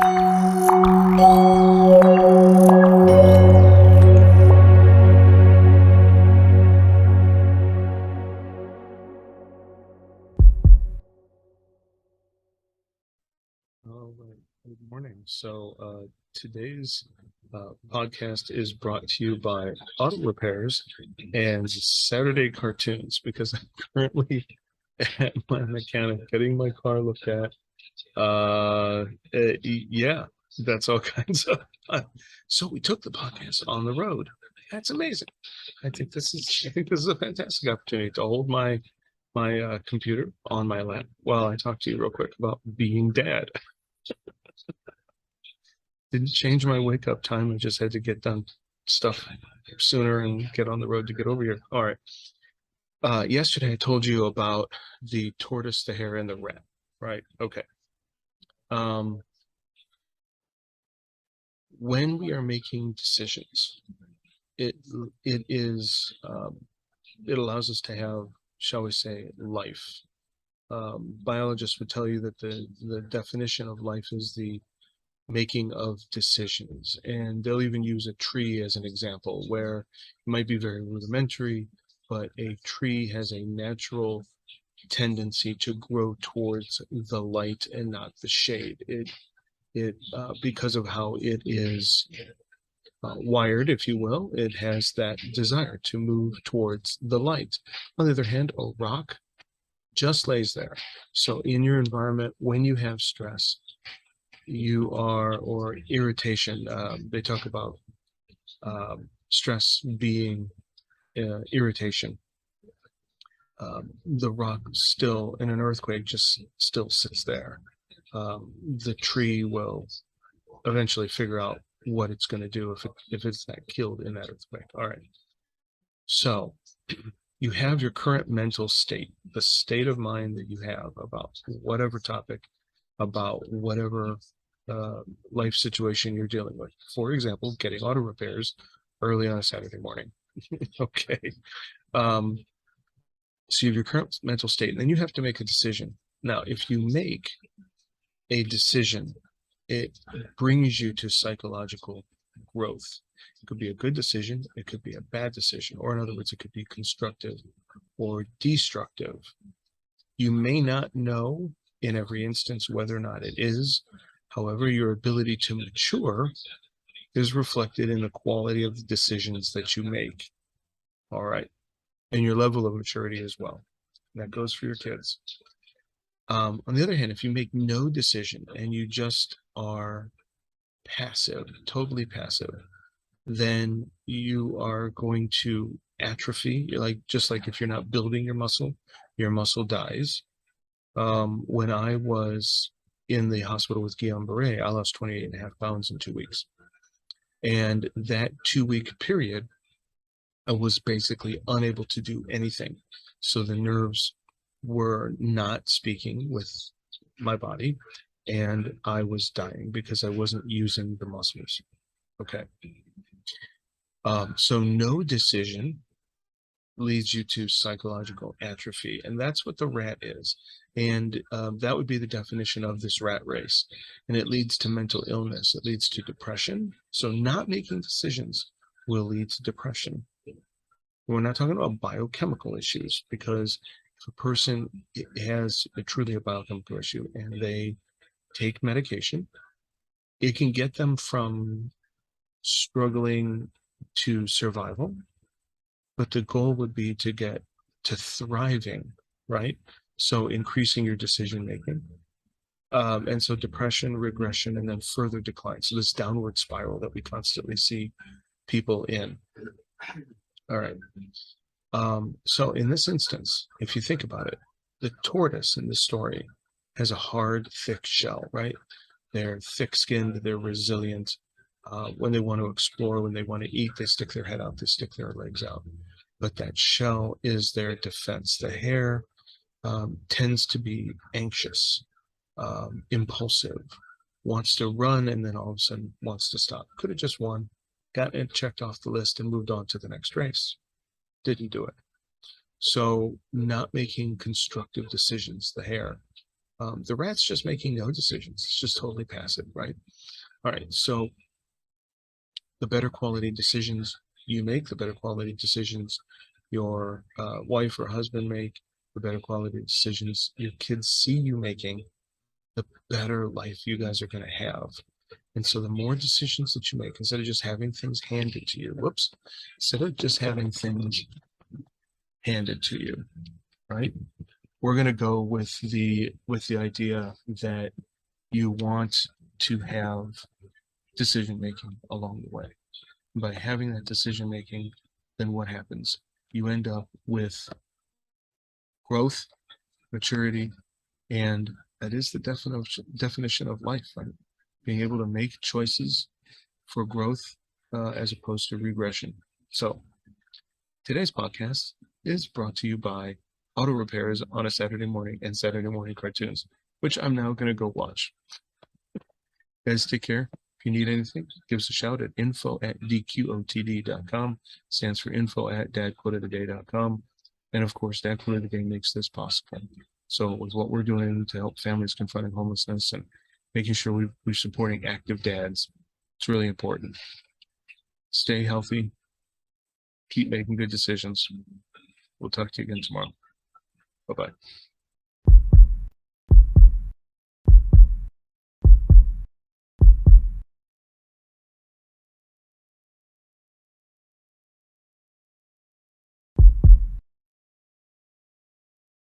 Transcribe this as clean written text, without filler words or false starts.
All right. Good morning. Today's podcast is brought to you by Auto Repairs and Saturday Cartoons because I'm currently at my mechanic getting my car looked at. Yeah, that's all kinds of fun. So we took the podcast on the road. That's amazing. I think this is a fantastic opportunity to hold my computer on my lap while I talk to you real quick about being dad. Didn't change my wake up time. I just had to get done stuff sooner and get on the road to get over here. All right. Yesterday I told you about the tortoise, the hare, and the rat, right? Okay. Um, when we are making decisions, it it is it allows us to have, shall we say, life. Biologists would tell you that the definition of life is the making of decisions. And they'll even use a tree as an example where it might be very rudimentary, but a tree has a natural tendency to grow towards the light and not the shade. It because of how it is wired, if you will, it has that desire to move towards the light. On the other hand, a rock just lays there. So in your environment, when you have stress, or irritation, they talk about stress being irritation. The rock still, in an earthquake, just still sits there. The tree will eventually figure out what it's going to do if it's not killed in that earthquake. All right. So you have your current mental state, the state of mind that you have about whatever topic, about whatever life situation you're dealing with. For example, getting auto repairs early on a Saturday morning. Okay. Um, so you have your current mental state, and then you have to make a decision. Now, if you make a decision, it brings you to psychological growth. It could be a good decision, it could be a bad decision, or in other words, it could be constructive or destructive. You may not know in every instance whether or not it is. However, your ability to mature is reflected in the quality of the decisions that you make. All right. And your level of maturity as well. That goes for your kids. On the other hand, if you make no decision and you just are passive, totally passive, then you are going to atrophy. You're like, just like if you're not building your muscle dies. When I was in the hospital with Guillain-Barré, I lost 28.5 pounds in 2 weeks. And that 2 week period, I was basically unable to do anything. So the nerves were not speaking with my body, and I was dying because I wasn't using the muscles. Okay. So no decision leads you to psychological atrophy, and that's what the rat is. And that would be the definition of this rat race. And it leads to mental illness. It leads to depression. So not making decisions will lead to depression. We're not talking about biochemical issues, because if a person has truly a biochemical issue and they take medication, it can get them from struggling to survival, but the goal would be to get to thriving, right? So increasing your decision making. And so depression, regression, and then further decline. So this downward spiral that we constantly see people in. All right. So in this instance, if you think about it, the tortoise in the story has a hard, thick shell, right? They're thick-skinned, they're resilient. When they want to explore, when they want to eat, they stick their head out, they stick their legs out. But that shell is their defense. The hare tends to be anxious, impulsive, wants to run, and then all of a sudden wants to stop. Could have just won, gotten it checked off the list, and moved on to the next race. Didn't do it. So not making constructive decisions, the hare, The rat's just making no decisions. It's just totally passive, right? All right. So the better quality decisions you make, the better quality decisions your wife or husband make, the better quality decisions your kids see you making, the better life you guys are going to have. And so the more decisions that you make, instead of just having things handed to you, whoops, instead of just having things handed to you, right? We're going to go with the idea that you want to have decision making along the way. By having that decision making, then what happens? You end up with growth, maturity, and that is the definition of life, right? Being able to make choices for growth as opposed to regression. So today's podcast is brought to you by auto repairs on a Saturday morning and Saturday morning cartoons, which I'm now going to go watch. Guys, take care. If you need anything, give us a shout at info@dqotd.com. Stands for info@dadquoteoftheday.com. And of course, Dad Quote of the Day makes this possible. So with what we're doing to help families confronting homelessness and making sure we're supporting active dads, it's really important. Stay healthy. Keep making good decisions. We'll talk to you again tomorrow. Bye-bye.